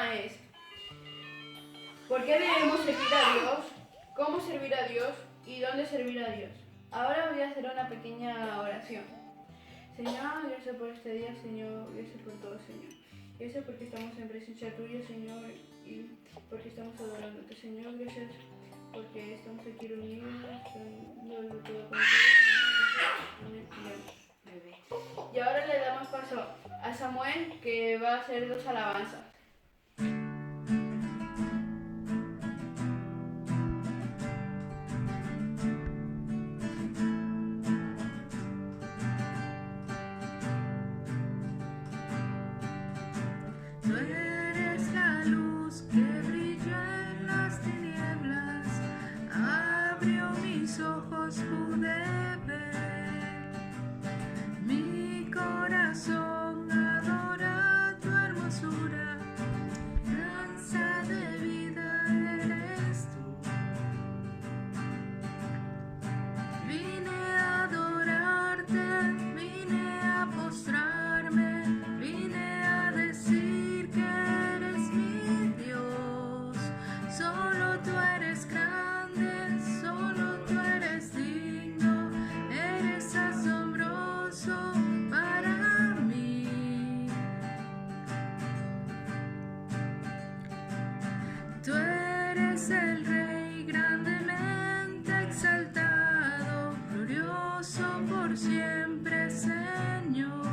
tema es ¿por qué debemos servir a Dios? ¿Cómo servir a Dios? ¿Y dónde servir a Dios? Ahora voy a hacer una pequeña oración. Señor, gracias por este día, Señor, gracias por todo, Señor. Gracias porque estamos en presencia tuya, Señor, y porque estamos adorándote, Señor. Gracias porque estamos aquí reunidos, dándolo todo contigo, Señor. Amén. Y ahora le damos paso a Samuel, que va a hacer 2 alabanzas. Tú eres la luz que brilla en las tinieblas, abrió mis ojos, pude ver, mi corazón adora tu hermosura, danza de vida eres tú. Vine a adorarte, vine a postrarme, vine a decir que eres mi Dios. Solo tú eres grande, solo tú eres digno, eres asombroso para mí. Tú eres el Rey grandemente exaltado, glorioso por siempre, Señor.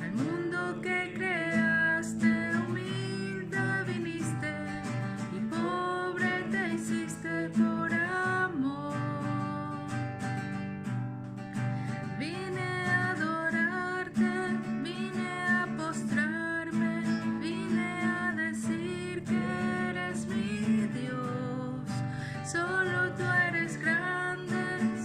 Al mundo que creaste, humilde viniste y pobre te hiciste por amor. Vine a adorarte, vine a postrarme, vine a decir que eres mi Dios. Solo tú eres grande,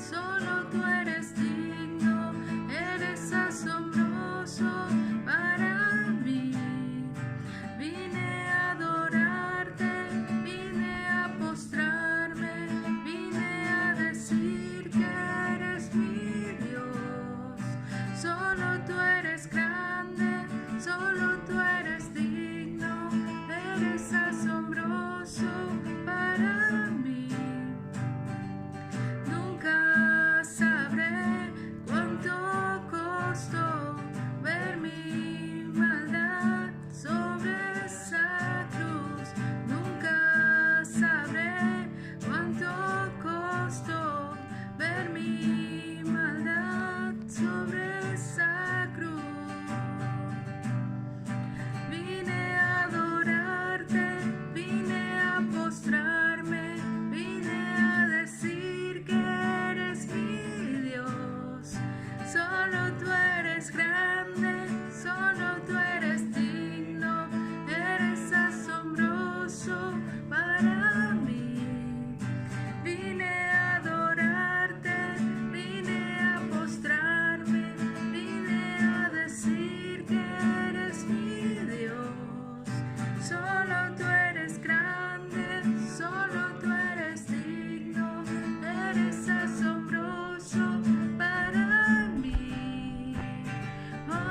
solo tú eres digno, eres asombroso para mí. Vine a adorarte, vine a postrarme, vine a decir que eres mi Dios. Solo tú eres grande, solo tú eres digno, eres asombroso para mí. Nunca sabré cuánto costó ver mi maldad sobre esa cruz. Nunca sabré cuánto costó ver mi maldad sobre esa cruz. Vine a adorarte, vine a postrarme, vine a decir que eres mi Dios. Solo tú eres grande, solo tú eres digno, eres asombroso para mí. Vine a adorarte, vine a postrarme, vine a decir que eres mi Dios. Solo tú eres grande, solo tú eres digno, eres asombroso para mí. Oh,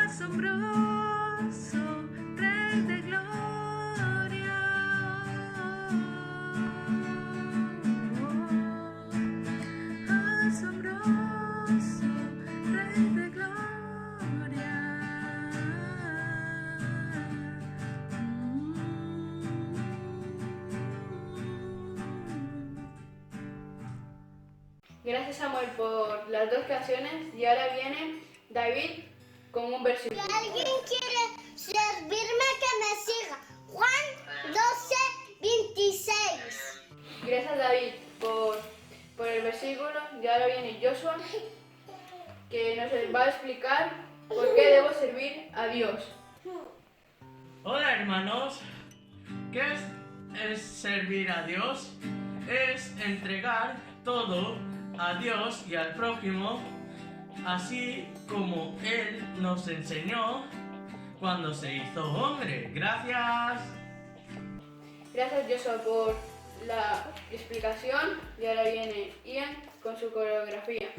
asombroso, Rey de gloria. Asombroso, Rey de gloria. Gracias, Samuel, por las 2 canciones. Y ahora viene David con un versículo. Si alguien quiere servirme, que me siga. Juan 12:26. Gracias, David, por el versículo. Y ahora viene Joshua, que nos va a explicar por qué debo servir a Dios. Hola hermanos, ¿qué es servir a Dios? Es entregar todo a Dios y al prójimo, así como Él nos enseñó cuando se hizo hombre. Gracias. Gracias, Joshua, por la explicación. Y ahora viene Ian con su coreografía.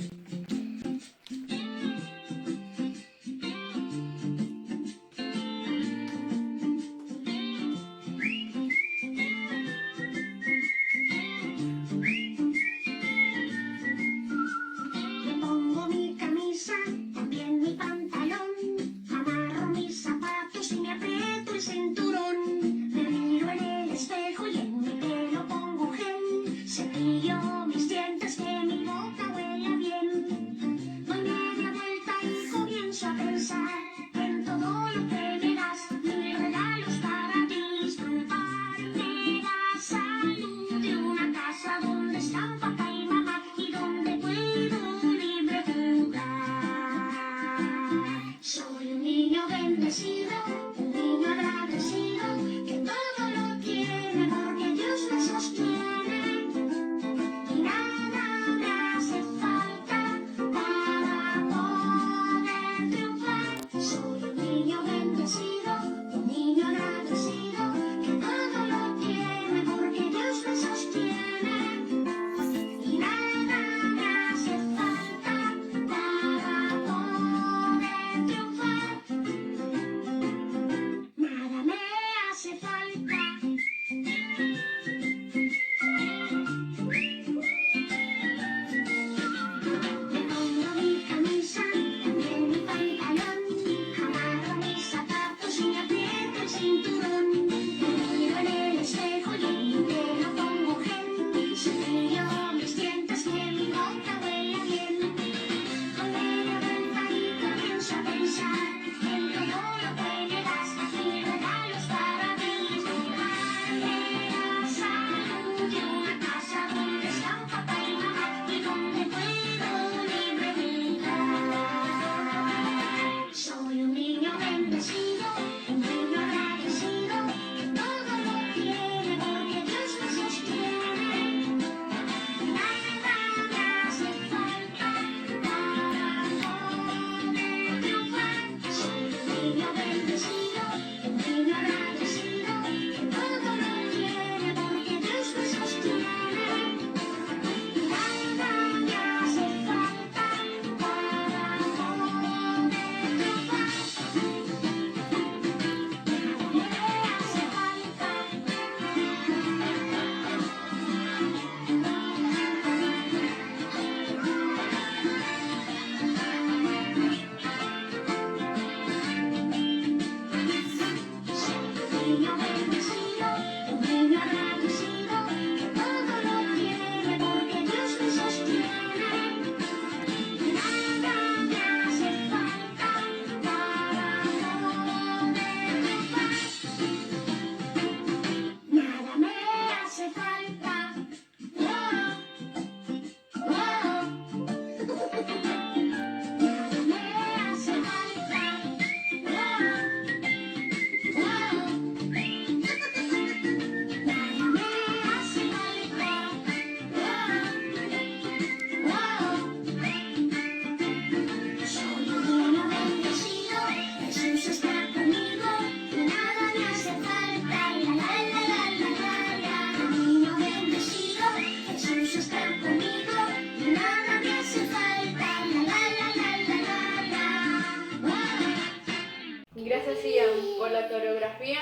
coreografía.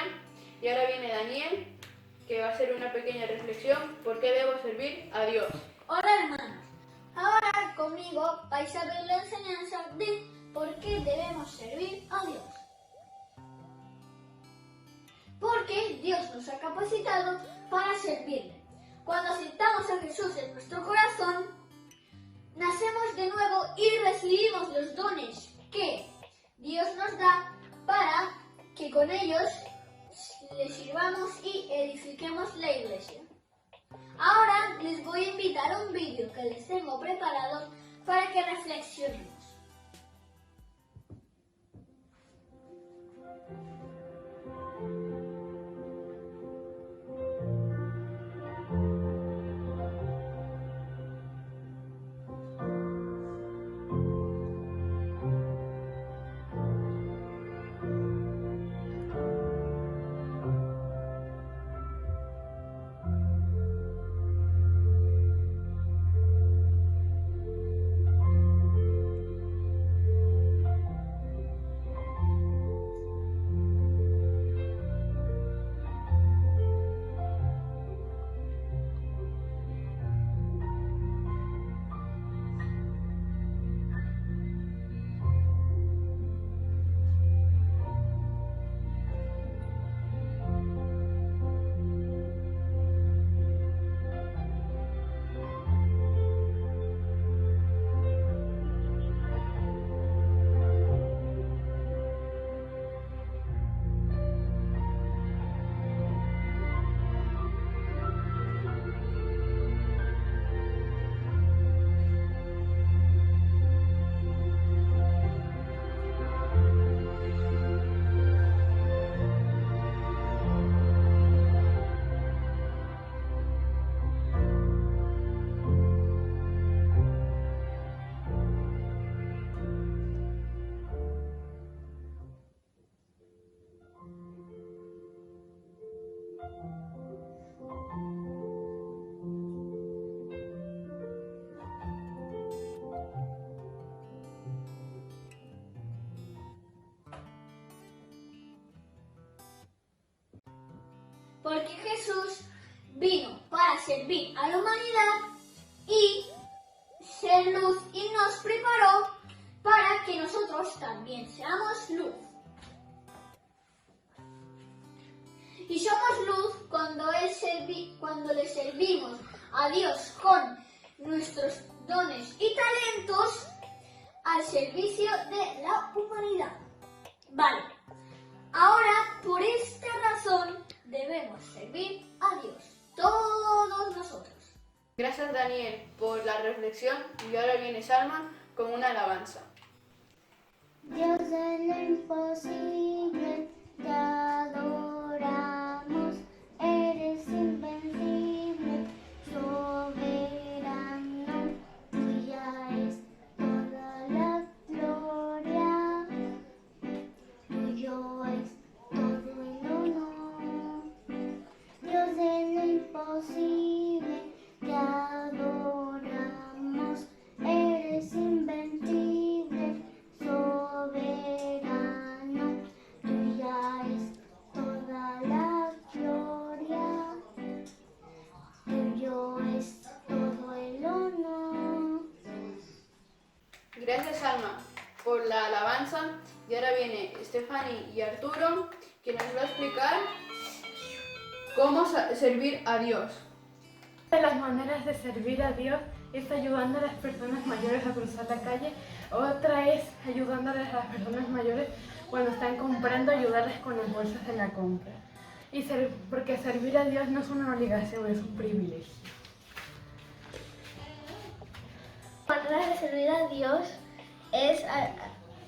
Y ahora viene Daniel, que va a hacer una pequeña reflexión. ¿Por qué debo servir a Dios? Hola hermanos, ahora conmigo vais a ver la enseñanza de por qué debemos servir a Dios. Porque Dios nos ha capacitado para servirle. Cuando aceptamos a Jesús en nuestro corazón, nacemos de nuevo y recibimos los dones que Dios nos da para que con ellos le sirvamos y edifiquemos la iglesia. Ahora les voy a invitar a un vídeo que les tengo preparado para que reflexionemos. Porque Jesús vino para servir a la humanidad y ser luz y nos preparó para que nosotros también seamos luz. Y somos luz cuando le servimos a Dios con nuestros dones y talentos al servicio de la humanidad. Vale, ahora por esta razón debemos servir a Dios, todos nosotros. Gracias Daniel por la reflexión y ahora viene Salma con una alabanza. Dios de lo imposible, te adoramos, eres invencible, soberano, tuya es toda la gloria, tuyo es todo el honor. Dios de lo imposible, te adoramos, eres invencible, soberano, tuya es toda la gloria, tuyo es todo el honor. Gracias Salma por la alabanza y ahora viene Stephanie y Arturo que nos va a explicar cómo servir a Dios. Una de las maneras de servir a Dios es ayudando a las personas mayores a cruzar la calle. Otra es ayudando a las personas mayores cuando están comprando, ayudarles con las bolsas de la compra. Porque servir a Dios no es una obligación, es un privilegio. La manera de servir a Dios es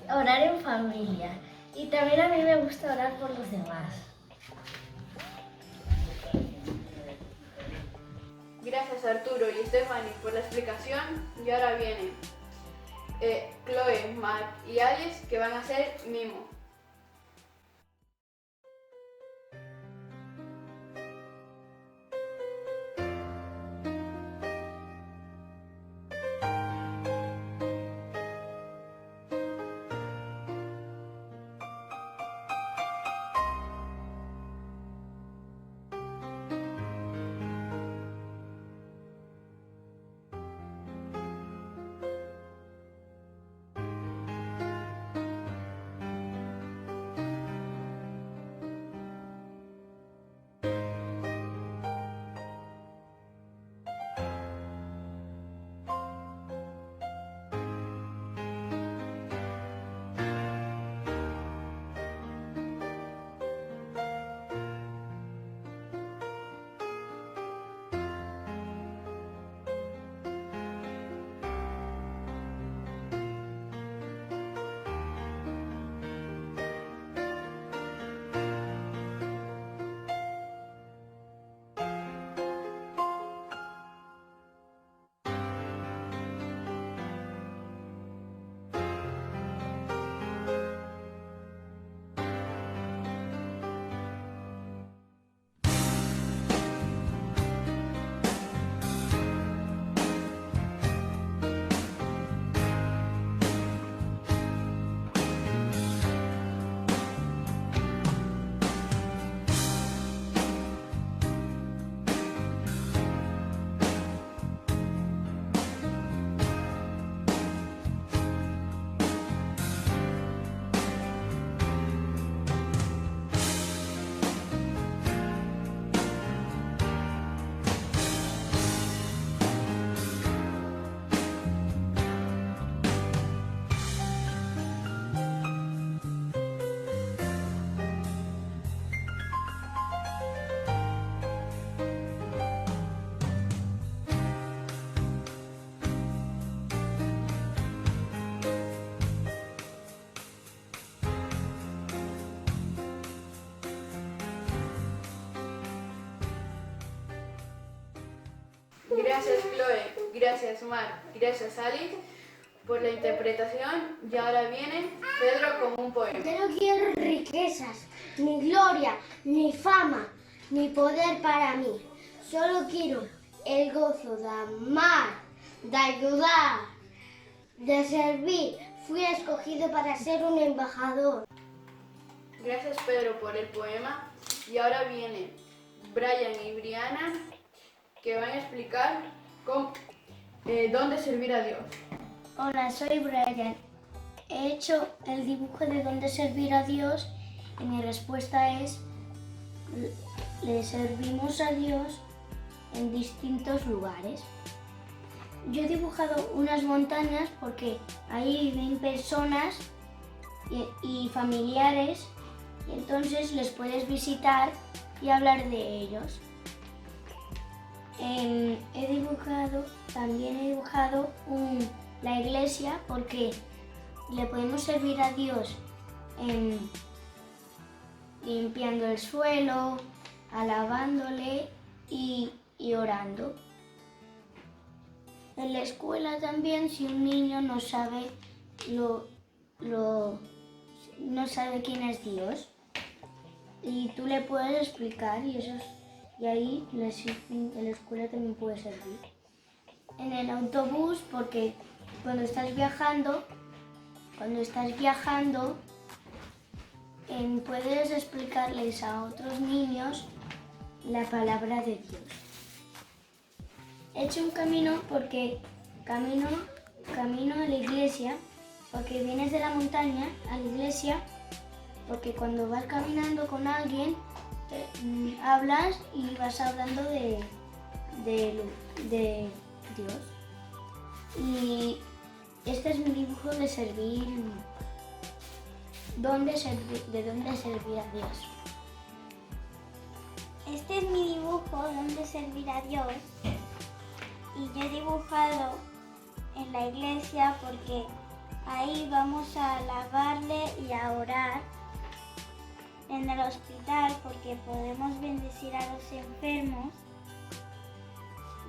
orar en familia y también a mí me gusta orar por los demás. Gracias Arturo y Stephanie por la explicación y ahora vienen Chloe, Matt y Alice que van a hacer mimo. Gracias Chloe, gracias Mar, gracias Alice por la interpretación. Y ahora viene Pedro con un poema. Yo no quiero riquezas, ni gloria, ni fama, ni poder para mí. Solo quiero el gozo de amar, de ayudar, de servir. Fui escogido para ser un embajador. Gracias Pedro por el poema. Y ahora viene Brian y Briana, que van a explicar dónde servir a Dios. Hola, soy Brian. He hecho el dibujo de dónde servir a Dios y mi respuesta es: le servimos a Dios en distintos lugares. Yo he dibujado unas montañas porque ahí viven personas y familiares, y entonces les puedes visitar y hablar de ellos. También he dibujado la iglesia porque le podemos servir a Dios limpiando el suelo, alabándole y orando. En la escuela también, si un niño no sabe no sabe quién es Dios, y tú le puedes explicar, y ahí en la escuela también puede servir. En el autobús, porque cuando estás viajando puedes explicarles a otros niños la palabra de Dios. He hecho un camino porque camino a la iglesia, porque vienes de la montaña a la iglesia, porque cuando vas caminando con alguien hablas y vas hablando de Dios. Y este es mi dibujo de dónde servir a Dios. Este es mi dibujo, donde servir a Dios, y yo he dibujado en la iglesia porque ahí vamos a alabarle y a orar. En el hospital porque podemos bendecir a los enfermos,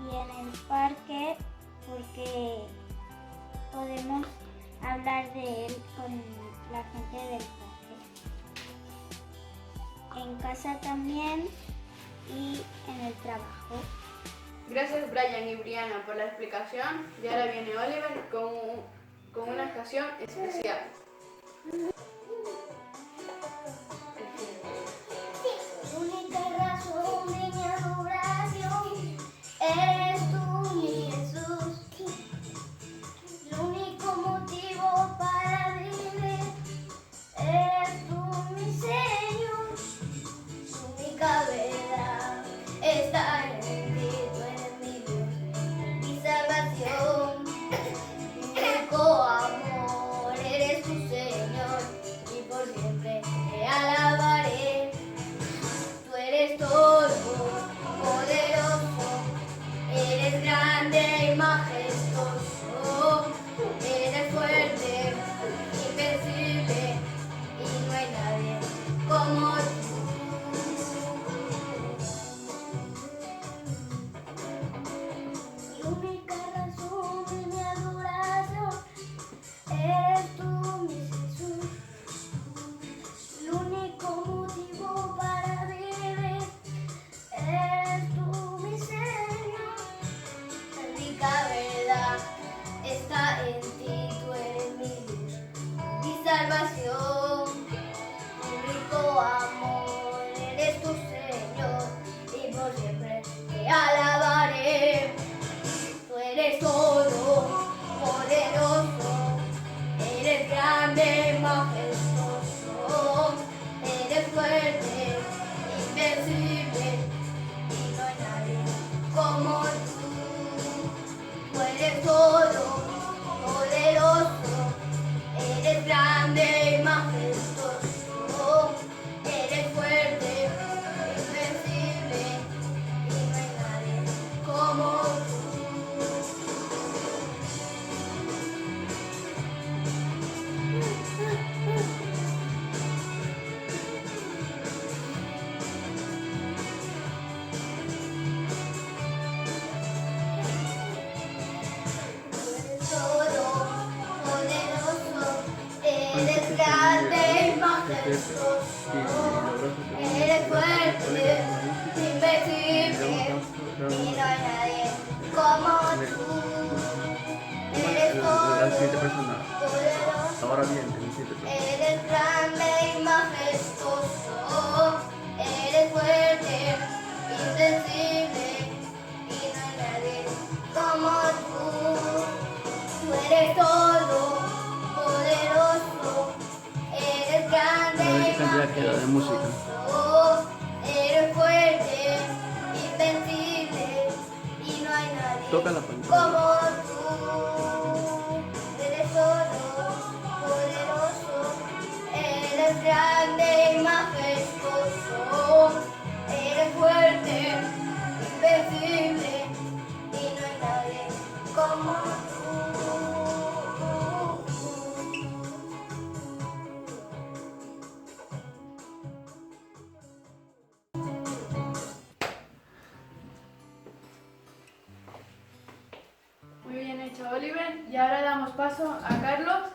y en el parque porque podemos hablar de él con la gente del parque. En casa también y en el trabajo. Gracias Brian y Briana por la explicación. Y ahora viene Oliver con una canción especial. La única razón de mi adoración eres tú, mi Jesús. El único motivo para vivir eres tú, mi Señor. Mi única verdad está en ti, tú eres mi Dios, mi salvación. Mi único amor eres tu Señor, y por siempre te alabaré. Tú eres todo poderoso, eres grande y majestuoso, eres fuerte, invencible, y no hay nadie como tú. La única razón de mi adoración eres tú, mi Jesús. El único motivo para vivir eres tú, mi Señor. La única verdad está en ti, tú eres mi luz, mi salvación. Mi único amor eres tu Señor, y por siempre te alabaré. Tú eres todo poderoso, eres grande, majestuoso, eres fuerte, invencible, y no hay nadie como tú. Tú eres todo poderoso, eres grande y majestuoso, eres fuerte, invencible, y no hay nadie como tú. Eres fuerte, invencible, y no hay nadie como tú. Eres todo, poderoso. Ahora bien, en el siguiente plano. Eres grande y majestuoso, eres fuerte, invencible, y no hay nadie como tú. Tú eres todo, poderoso, eres grande A ver y qué cantidad queda de música. majestuoso, eres fuerte, invencible, y no hay nadie Toca la pantalla. como tú. Eres todo, poderoso, eres grande y majestuoso, eres fuerte, invencible, y no hay nadie como tú. Muy bien hecho, Oliver. Y ahora damos paso a Carlos,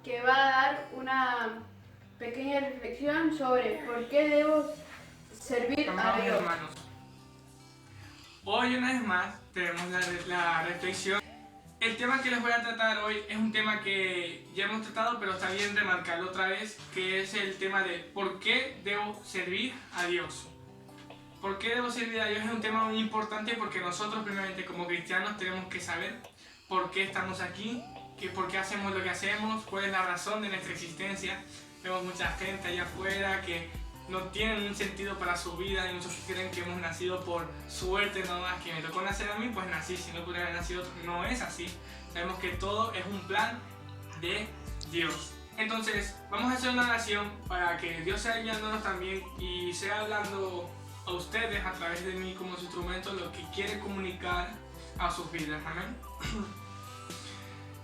que va a dar una pequeña reflexión sobre por qué debo servir a Amados Dios. hermanos, hoy una vez más tenemos la reflexión. El tema que les voy a tratar hoy es un tema que ya hemos tratado, pero está bien remarcarlo otra vez, que es el tema de por qué debo servir a Dios. ¿Por qué debo servir a Dios? Es un tema muy importante porque nosotros primeramente como cristianos tenemos que saber por qué estamos aquí, por qué hacemos lo que hacemos, cuál es la razón de nuestra existencia. Vemos mucha gente allá afuera que no tienen un sentido para su vida y muchos creen que hemos nacido por suerte nomás, que me tocó nacer a mí, pues nací, si no pudiera haber nacido otro. No es así. Sabemos que todo es un plan de Dios. Entonces, vamos a hacer una oración para que Dios sea guiándonos también y sea hablando a ustedes a través de mí como su instrumento lo que quiere comunicar a sus vidas. Amén.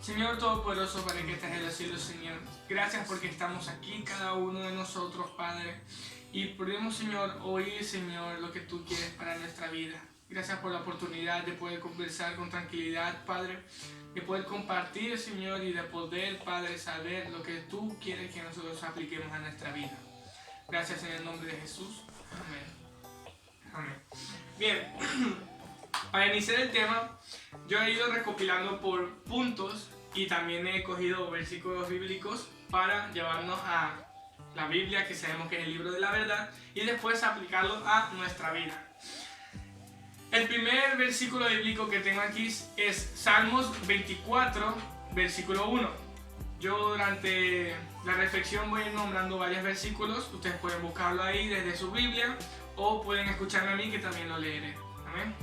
Señor Todopoderoso, Padre que estás en los cielos, Señor, gracias porque estamos aquí, cada uno de nosotros, Padre, y podemos, Señor, oír, Señor, lo que tú quieres para nuestra vida. Gracias por la oportunidad de poder conversar con tranquilidad, Padre, de poder compartir, Señor, y de poder, Padre, saber lo que tú quieres que nosotros apliquemos a nuestra vida. Gracias en el nombre de Jesús. Amén. Amén. Bien, para iniciar el tema, yo he ido recopilando por puntos y también he cogido versículos bíblicos para llevarnos a la Biblia, que sabemos que es el libro de la verdad, y después aplicarlo a nuestra vida. El primer versículo bíblico que tengo aquí es Salmos 24, versículo 1. Yo durante la reflexión voy a ir nombrando varios versículos, ustedes pueden buscarlo ahí desde su Biblia o pueden escucharme a mí que también lo leeré. Amén.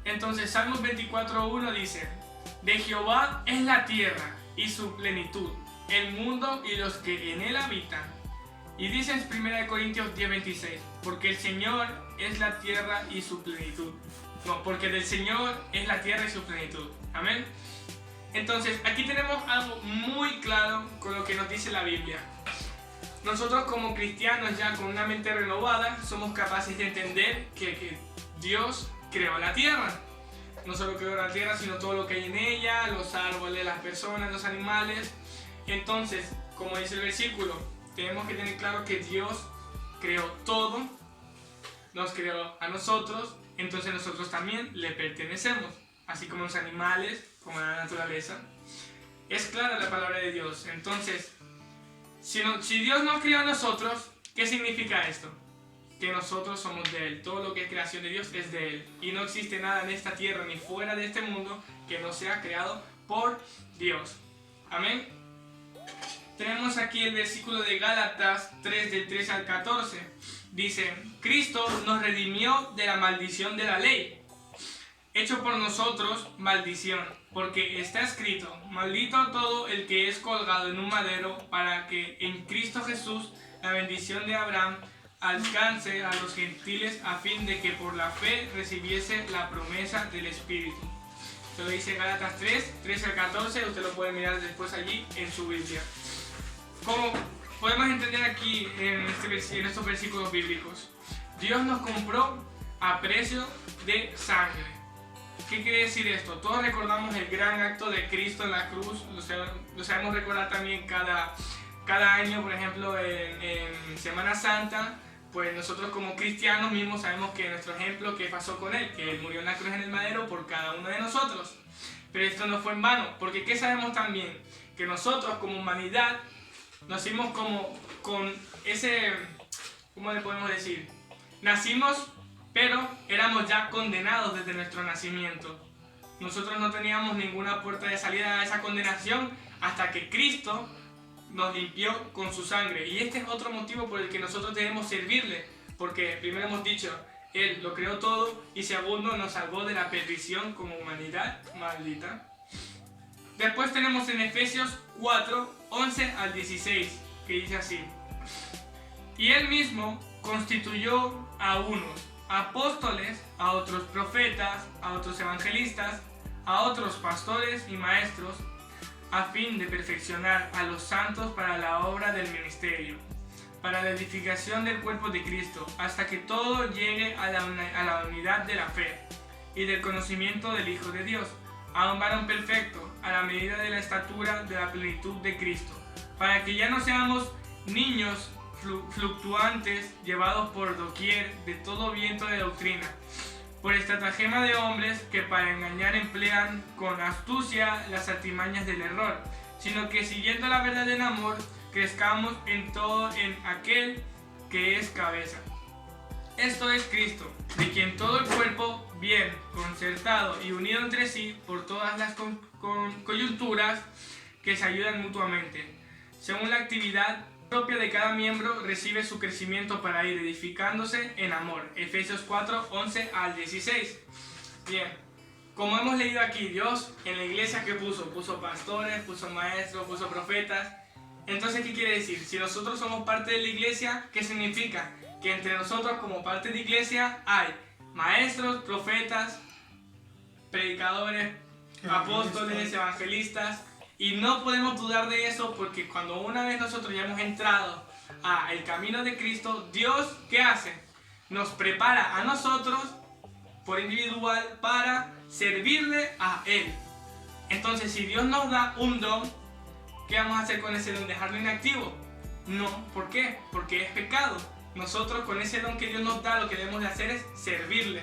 Entonces Salmos 24:1 dice: de Jehová es la tierra y su plenitud, el mundo y los que en él habitan. Y dice en 1 Corintios 10:26: porque el Señor es la tierra y su plenitud. No, porque del Señor es la tierra y su plenitud. Amén. Entonces aquí tenemos algo muy claro con lo que nos dice la Biblia. Nosotros como cristianos ya con una mente renovada somos capaces de entender que Dios creó la tierra. No solo creó la tierra, sino todo lo que hay en ella, los árboles, las personas, los animales. Entonces, como dice el versículo, tenemos que tener claro que Dios creó todo, nos creó a nosotros, entonces nosotros también le pertenecemos, así como los animales, como la naturaleza. Es clara la palabra de Dios. Entonces, si Dios nos creó a nosotros, ¿qué significa esto? Que nosotros somos de Él. Todo lo que es creación de Dios es de Él. Y no existe nada en esta tierra ni fuera de este mundo que no sea creado por Dios. Amén. Tenemos aquí el versículo de Gálatas 3, del 13 al 14. Dice: Cristo nos redimió de la maldición de la ley, hecho por nosotros maldición, porque está escrito: maldito todo el que es colgado en un madero, para que en Cristo Jesús la bendición de Abraham alcance a los gentiles, a fin de que por la fe recibiese la promesa del Espíritu. Esto lo dice Gálatas 3, 13 al 14, usted lo puede mirar después allí en su Biblia. Como podemos entender aquí en estos versículos bíblicos, Dios nos compró a precio de sangre. ¿Qué quiere decir esto? Todos recordamos el gran acto de Cristo en la cruz, lo sabemos recordar también cada cada año, por ejemplo, en Semana Santa, pues nosotros como cristianos mismos sabemos que nuestro ejemplo, ¿qué pasó con él? Que él murió en la cruz en el madero por cada uno de nosotros. Pero esto no fue en vano, porque ¿qué sabemos también? Que nosotros como humanidad nacimos como con ese, ¿cómo le podemos decir? Nacimos, pero éramos ya condenados desde nuestro nacimiento. Nosotros no teníamos ninguna puerta de salida a esa condenación hasta que Cristo nos limpió con su sangre. Y este es otro motivo por el que nosotros debemos servirle, porque primero hemos dicho, Él lo creó todo, y segundo, nos salvó de la perdición como humanidad maldita. Después tenemos en Efesios 4, 11 al 16, que dice así: y Él mismo constituyó a unos apóstoles, a otros profetas, a otros evangelistas, a otros pastores y maestros, a fin de perfeccionar a los santos para la obra del ministerio, para la edificación del cuerpo de Cristo, hasta que todo llegue a la unidad de la fe y del conocimiento del Hijo de Dios, a un varón perfecto, a la medida de la estatura de la plenitud de Cristo, para que ya no seamos niños fluctuantes, llevados por doquier de todo viento de doctrina, por estratagema de hombres que para engañar emplean con astucia las artimañas del error, sino que siguiendo la verdad en amor, crezcamos en todo en aquel que es cabeza. Esto es Cristo, de quien todo el cuerpo, bien concertado y unido entre sí por todas las coyunturas que se ayudan mutuamente, según la actividad propia de cada miembro, recibe su crecimiento para ir edificándose en amor. Efesios 4, 11 al 16. Bien, como hemos leído aquí, Dios en la iglesia, ¿qué puso? Puso pastores, puso maestros, puso profetas. Entonces, ¿qué quiere decir? Si nosotros somos parte de la iglesia, ¿qué significa? Que entre nosotros como parte de iglesia hay maestros, profetas, predicadores, apóstoles, evangelistas. Y no podemos dudar de eso, porque cuando una vez nosotros ya hemos entrado al camino de Cristo, Dios, ¿qué hace? Nos prepara a nosotros por individual para servirle a Él. Entonces, si Dios nos da un don, ¿qué vamos a hacer con ese don? ¿Dejarlo inactivo? No, ¿por qué? Porque es pecado. Nosotros con ese don que Dios nos da, lo que debemos de hacer es servirle.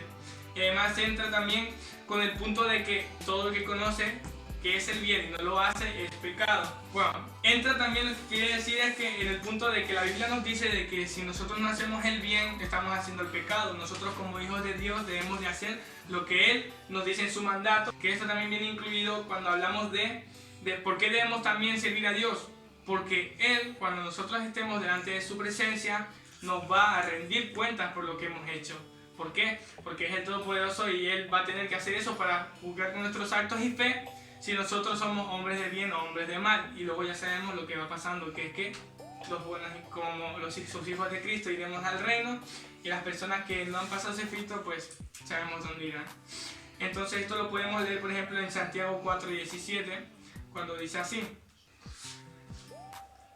Y además entra también con el punto de que todo el que conoce que es el bien y no lo hace es pecado. Bueno, entra también lo que quiere decir es que en el punto de que la Biblia nos dice de que si nosotros no hacemos el bien, estamos haciendo el pecado. Nosotros como hijos de Dios debemos de hacer lo que Él nos dice en su mandato, que esto también viene incluido cuando hablamos de por qué debemos también servir a Dios. Porque Él, cuando nosotros estemos delante de su presencia, nos va a rendir cuentas por lo que hemos hecho. ¿Por qué? Porque es el Todopoderoso y Él va a tener que hacer eso para juzgar con nuestros actos y fe si nosotros somos hombres de bien o hombres de mal. Y luego ya sabemos lo que va pasando, que es que los buenos, como sus hijos de Cristo, iremos al reino, y las personas que no han pasado ese filtro, pues sabemos dónde irán. Entonces esto lo podemos leer, por ejemplo, en Santiago 4:17, cuando dice así: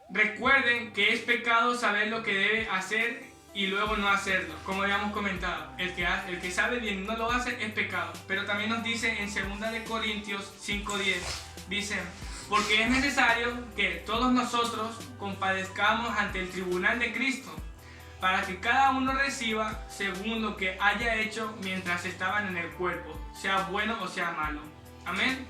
recuerden que es pecado saber lo que debe hacer y luego no hacerlo. Como habíamos comentado, el que sabe bien y no lo hace es pecado. Pero también nos dice en 2 de Corintios 5:10, dice: porque es necesario que todos nosotros compadezcamos ante el tribunal de Cristo, para que cada uno reciba según lo que haya hecho mientras estaban en el cuerpo, sea bueno o sea malo. Amén.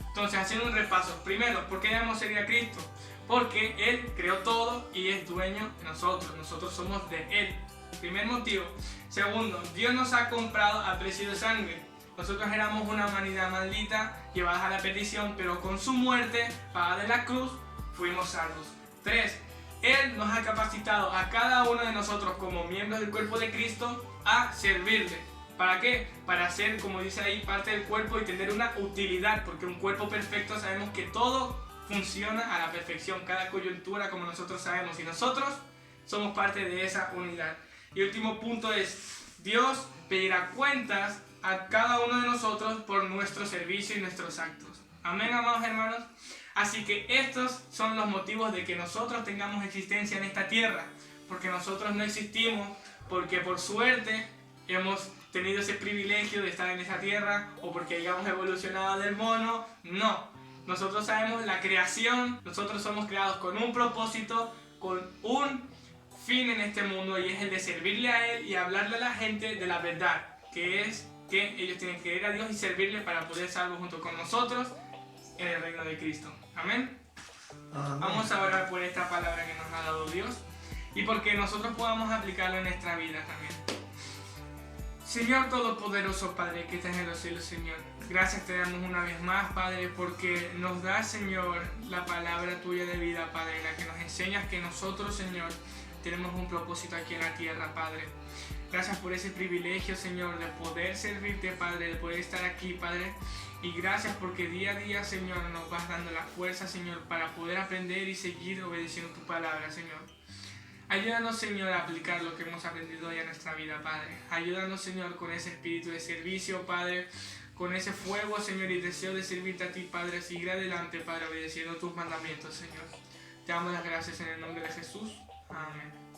Entonces, haciendo un repaso, primero, ¿por qué debemos seguir a Cristo? Porque Él creó todo y es dueño de nosotros. Nosotros somos de Él. Primer motivo. Segundo, Dios nos ha comprado a precio de sangre. Nosotros éramos una humanidad maldita, llevadas a la perdición, pero con su muerte, pagada en la cruz, fuimos salvos. 3. Él nos ha capacitado a cada uno de nosotros como miembros del cuerpo de Cristo a servirle. ¿Para qué? Para ser, como dice ahí, parte del cuerpo y tener una utilidad, porque un cuerpo perfecto sabemos que todo funciona a la perfección, cada coyuntura, como nosotros sabemos, y nosotros somos parte de esa unidad. Y último punto es: Dios pedirá cuentas a cada uno de nosotros por nuestro servicio y nuestros actos. Amén, amados hermanos. Así que estos son los motivos de que nosotros tengamos existencia en esta tierra, porque nosotros no existimos porque por suerte hemos tenido ese privilegio de estar en esta tierra, o porque hayamos evolucionado del mono. No. Nosotros sabemos la creación, nosotros somos creados con un propósito, con un fin en este mundo, y es el de servirle a Él y hablarle a la gente de la verdad, que es que ellos tienen que creer a Dios y servirle para poder ser salvos junto con nosotros en el reino de Cristo. Amén. Vamos a orar por esta palabra que nos ha dado Dios y porque nosotros podamos aplicarla en nuestra vida también. Señor Todopoderoso, Padre, que estás en los cielos, Señor. Gracias te damos una vez más, Padre, porque nos das, Señor, la palabra tuya de vida, Padre, en la que nos enseñas que nosotros, Señor, tenemos un propósito aquí en la tierra, Padre. Gracias por ese privilegio, Señor, de poder servirte, Padre, de poder estar aquí, Padre. Y gracias porque día a día, Señor, nos vas dando la fuerza, Señor, para poder aprender y seguir obedeciendo tu palabra, Señor. Ayúdanos, Señor, a aplicar lo que hemos aprendido hoy a nuestra vida, Padre. Ayúdanos, Señor, con ese espíritu de servicio, Padre, con ese fuego, Señor, y deseo de servirte a ti, Padre, seguir adelante, Padre, obedeciendo tus mandamientos, Señor. Te damos las gracias en el nombre de Jesús. Amén.